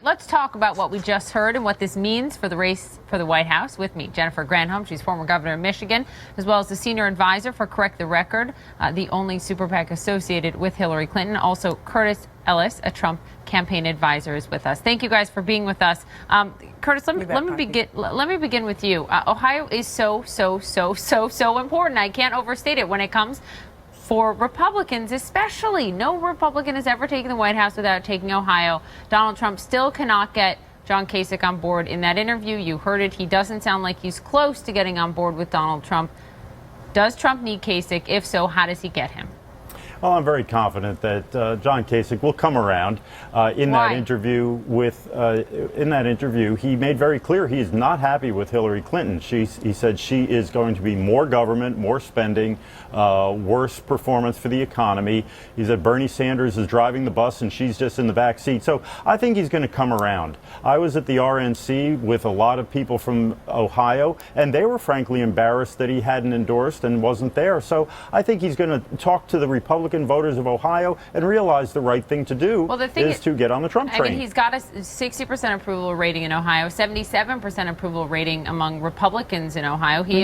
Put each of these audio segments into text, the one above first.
Let's talk about what we just heard and what this means for the race for the White House. With me, Jennifer Granholm. She's former governor of Michigan, as well as the senior advisor for Correct the Record, the only super PAC associated with Hillary Clinton. Also, Curtis Ellis, a Trump campaign advisor, is with us. Thank you guys for being with us. Curtis, let me begin with you. Ohio is so important. I can't overstate it when it comes for Republicans, especially. No Republican has ever taken the White House without taking Ohio. Donald Trump still cannot get John Kasich on board. In that interview, you heard it. He doesn't sound like he's close to getting on board with Donald Trump. Does Trump need Kasich? If so, how does he get him? Well, I'm very confident that John Kasich will come around. In that interview, he made very clear he is not happy with Hillary Clinton. He said she is going to be more government, more spending, worse performance for the economy. He said Bernie Sanders is driving the bus and she's just in the back seat. So I think he's going to come around. I was at the RNC with a lot of people from Ohio, and they were frankly embarrassed that he hadn't endorsed and wasn't there. So I think he's going to talk to the Republican voters of Ohio and realize the right thing to do is to get on the Trump train. I mean, he's got a 60% approval rating in Ohio, 77% approval rating among Republicans in Ohio. He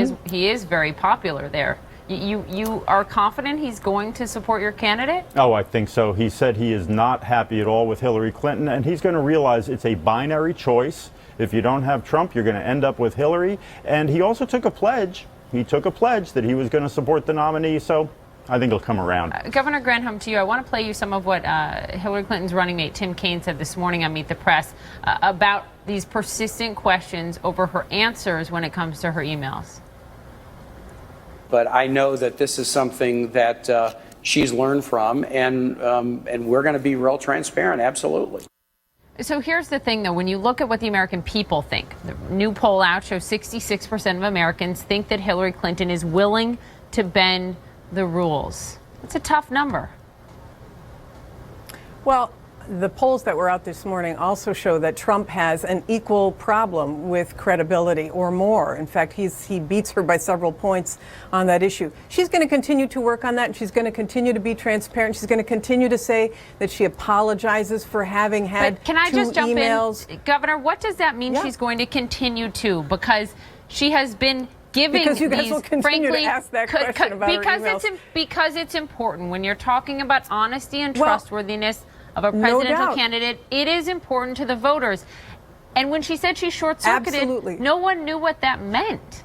is very popular there. You are confident he's going to support your candidate? Oh, I think so. He said he is not happy at all with Hillary Clinton, and he's going to realize it's a binary choice. If you don't have Trump, you're going to end up with Hillary. And he also took a pledge. He took a pledge that he was going to support the nominee. So I think he'll come around. Governor Granholm, to you, I want to play you some of what Hillary Clinton's running mate Tim Kaine said this morning on Meet the Press about these persistent questions over her answers when it comes to her emails. But I know that this is something that she's learned from, and we're going to be real transparent, absolutely. So here's the thing, though. When you look at what the American people think, the new poll out shows 66% of Americans think that Hillary Clinton is willing to bend the rules. It's a tough number. Well, the polls that were out this morning also show that Trump has an equal problem with credibility or more. In fact, he beats her by several points on that issue. She's going to continue to work on that, and she's going to continue to be transparent. She's going to continue to say that she apologizes for having had but can I two just jump emails. In? Governor, what does that mean she's going to continue to? Because she has been giving because you guys these, will continue frankly, to ask that question about her emails. Because it's important when you're talking about honesty and trustworthiness of a presidential candidate. It is important to the voters. And when she said she short-circuited, no one knew what that meant.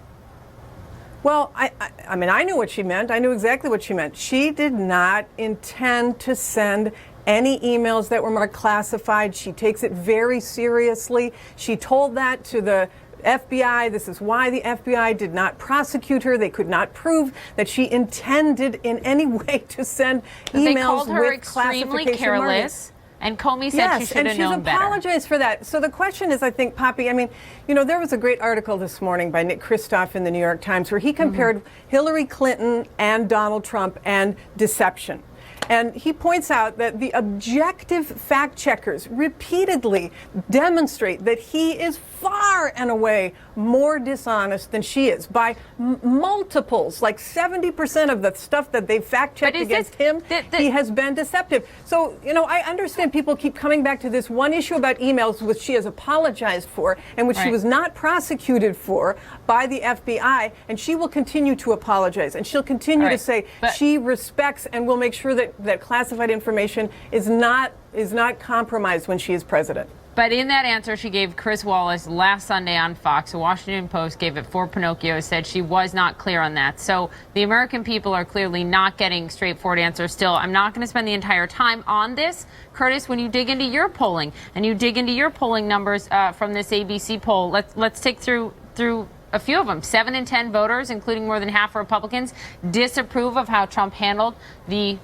Well, I mean, I knew what she meant. I knew exactly what she meant. She did not intend to send any emails that were marked classified. She takes it very seriously. She told that to the FBI. This is why the FBI did not prosecute her. They could not prove that she intended in any way to send emails with classification careless. And Comey said she should have known better. Yes, and she's apologized for that. So the question is, I think, Poppy, I mean, you know, there was a great article this morning by Nick Kristof in the New York Times where he compared Hillary Clinton and Donald Trump and deception. And he points out that the objective fact checkers repeatedly demonstrate that he is far and away more dishonest than she is by multiples, like 70% of the stuff that they fact checked against him, he has been deceptive. So, you know, I understand people keep coming back to this one issue about emails, which she has apologized for and which she was not prosecuted for by the FBI, and she will continue to apologize, and she'll continue to say she respects and will make sure that classified information is not compromised when she is president. But in that answer she gave Chris Wallace last Sunday on Fox, the Washington Post gave it 4 Pinocchio, said she was not clear on that. So the American people are clearly not getting straightforward answers still. I'm not going to spend the entire time on this. Curtis, when you dig into your polling and you dig into your polling numbers from this ABC poll, let's take through a few of them. 7 in 10 voters, including more than half Republicans, disapprove of how Trump handled the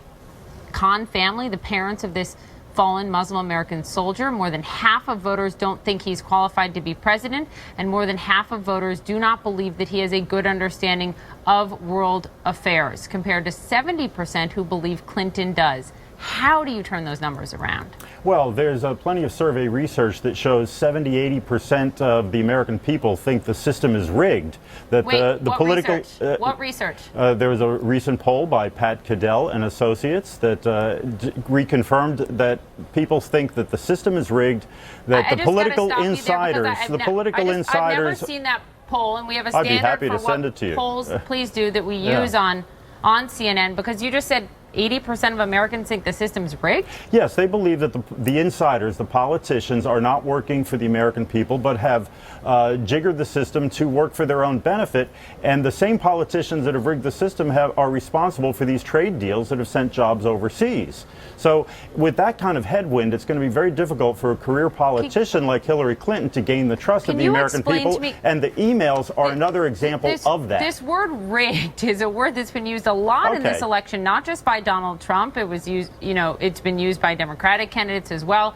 Khan family, the parents of this fallen Muslim American soldier. More than half of voters don't think he's qualified to be president, and more than half of voters do not believe that he has a good understanding of world affairs, compared to 70% who believe Clinton does. How do you turn those numbers around? Well, there's plenty of survey research that shows 70–80% of the American people think the system is rigged. That Wait, the political research? What research? There was a recent poll by Pat Cadell and Associates that reconfirmed that people think that the system is rigged. That the political insiders, I've never seen that poll, and we have a standard I'd be happy for to send it to you. Polls, please do, that we use on CNN, because you just said 80% of Americans think the system's rigged? Yes, they believe that the insiders, the politicians, are not working for the American people, but have jiggered the system to work for their own benefit. And the same politicians that have rigged the system are responsible for these trade deals that have sent jobs overseas. So with that kind of headwind, it's going to be very difficult for a career politician like Hillary Clinton to gain the trust of the American people. And the emails are another example of that. This word rigged is a word that's been used a lot in this election, not just by Donald Trump. It was used, it's been used by Democratic candidates as well.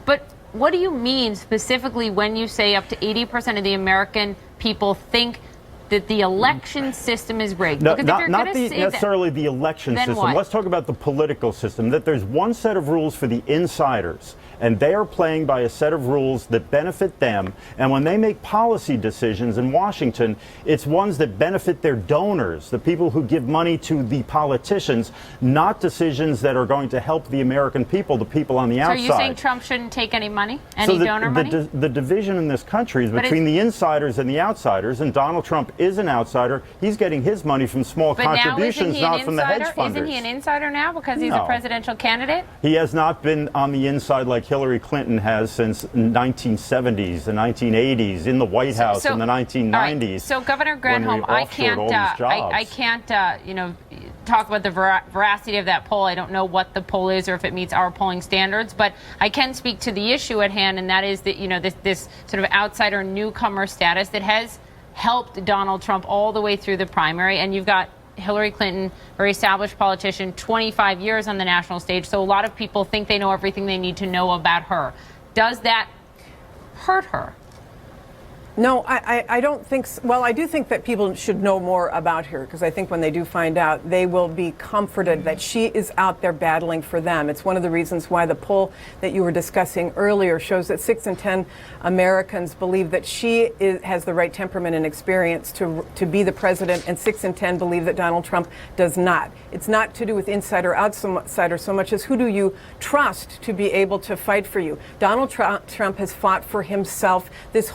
But what do you mean specifically when you say up to 80% of the American people think that the election system is rigged? No, not necessarily the election system. What? Let's talk about the political system. That there's one set of rules for the insiders, and they are playing by a set of rules that benefit them. And when they make policy decisions in Washington, it's ones that benefit their donors, the people who give money to the politicians, not decisions that are going to help the American people, the people on the outside. So are you saying Trump shouldn't take any money, donor money? The division in this country is between the insiders and the outsiders, and Donald Trump is an outsider. He's getting his money from small contributions, not from the hedge funders. Isn't he an insider now because he's a presidential candidate? He has not been on the inside like Hillary Clinton has since 1970s, the 1980s, in the White House in the 1990s. Right. So Governor Granholm, I can't talk about the veracity of that poll. I don't know what the poll is or if it meets our polling standards, but I can speak to the issue at hand, and that is that this sort of outsider newcomer status that has helped Donald Trump all the way through the primary. And you've got Hillary Clinton, very established politician, 25 years on the national stage. So a lot of people think they know everything they need to know about her. Does that hurt her? No, I don't think so. Well, I do think that people should know more about her, because I think when they do find out, they will be comforted that she is out there battling for them. It's one of the reasons why the poll that you were discussing earlier shows that 6 in 10 Americans believe that she has the right temperament and experience to be the president, and 6 in 10 believe that Donald Trump does not. It's not to do with insider outsider so much as who do you trust to be able to fight for you. Donald Trump has fought for himself his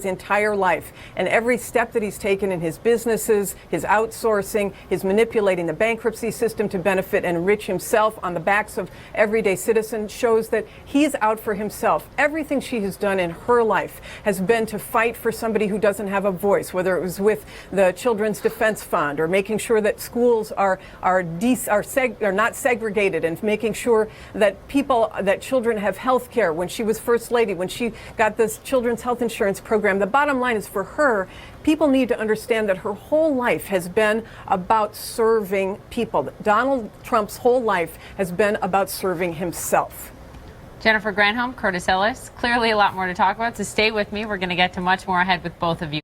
entire life, and every step that he's taken in his businesses, his outsourcing, his manipulating the bankruptcy system to benefit and enrich himself on the backs of everyday citizens shows that he's out for himself. Everything she has done in her life has been to fight for somebody who doesn't have a voice, whether it was with the Children's Defense Fund or making sure that schools are not segregated, and making sure that children have health care. When she was First Lady, when she got this children's health insurance program, the bottom line is, for her, people need to understand that her whole life has been about serving people. Donald Trump's whole life has been about serving himself. Jennifer Granholm, Curtis Ellis, clearly a lot more to talk about, so stay with me. We're going to get to much more ahead with both of you.